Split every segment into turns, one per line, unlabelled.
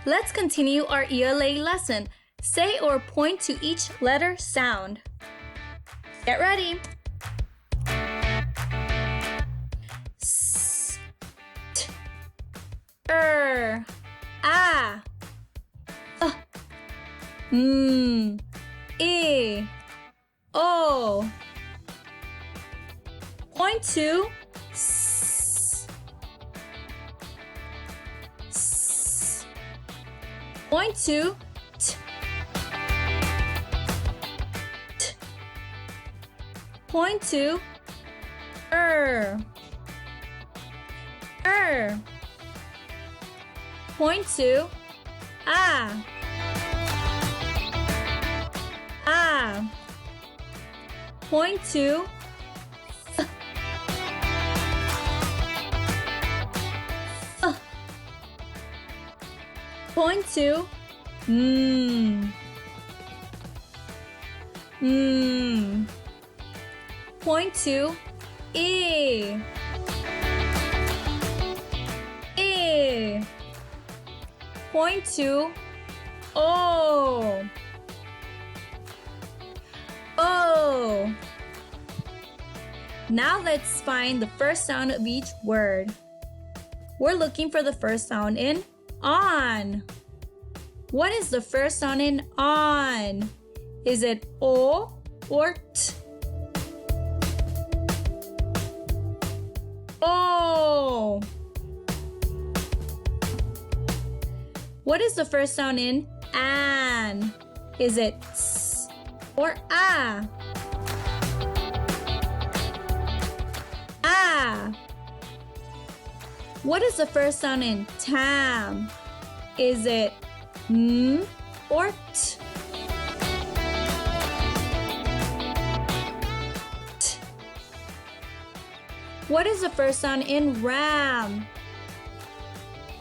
Let's continue our ELA lesson. Say or point to each letter sound. Get ready. S, t, a, e, o. Point to s, s. Point to t, t. Point to Point to a. Point to point to Point to e. Point to o. Now let's find the first sound of each word. We're looking for the first sound in on. What is the first sound in on? Is it o or t? O. What is the first sound in an? Is it s or a? A. What is the first sound in tam? Is it m or t? T. What is the first sound in ram?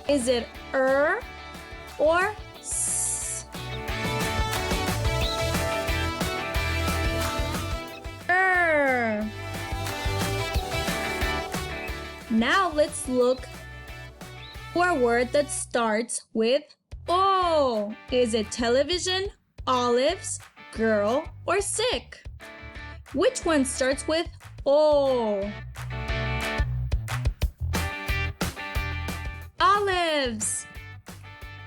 Is it or s? Now let's look for a word that starts with O. Is it television, olives, girl, or sick? Which one starts with O? Olives.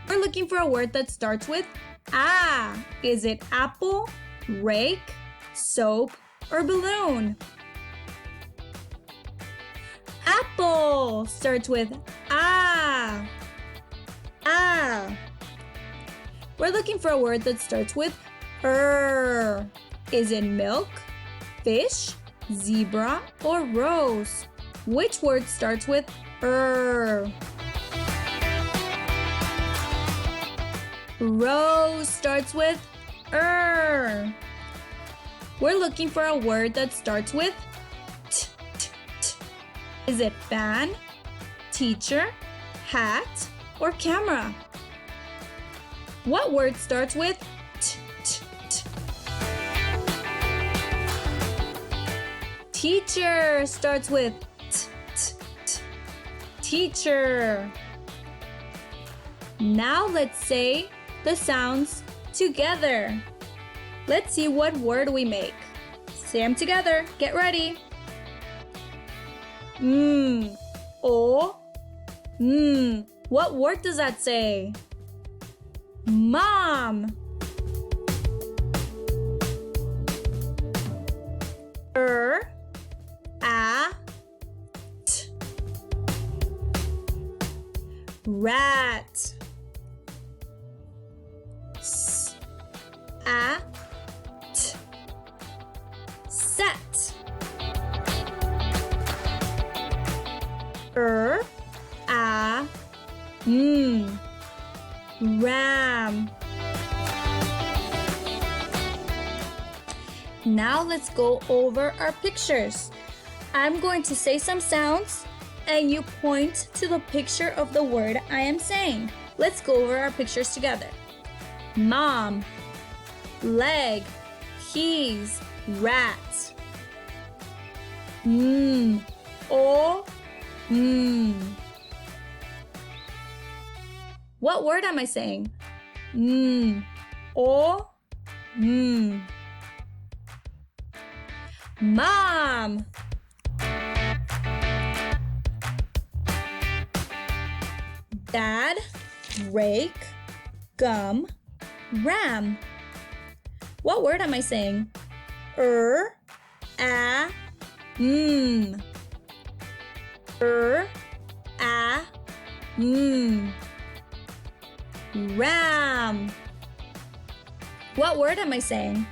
We're looking for a word that starts with A. Is it apple, rake, soap, or balloon? Apple starts with A. We're looking for a word that starts with Is it milk, fish, zebra, or rose? Which word starts with Rose starts with We're looking for a word that starts with T. Is it fan, teacher, hat, or camera? What word starts with T? Teacher starts with T. Teacher. Now let's say the sounds together. Let's see what word we make. Say them together. Get ready. What word does that say? Mom. Rat. Set. Ram. Now let's go over our pictures. I'm going to say some sounds and you point to the picture of the word I am saying. Let's go over our pictures together. Mom, leg, keys, rat. What word am I saying? O, Mom. Dad, rake, gum, ram. What word am I saying? A, m. A, m. Ram. What word am I saying?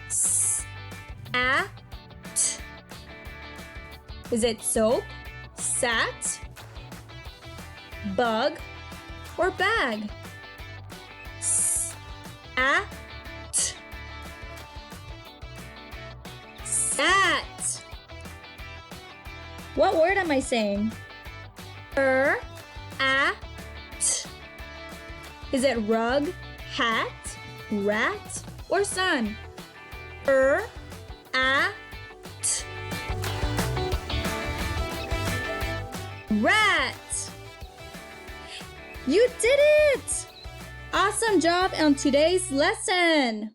Sat. Is it soap, sat, bug, or bag? Sat. Sat. What word am I saying? At. Is it rug, hat, rat, or sun? At. Rat. You did it! Awesome job on today's lesson!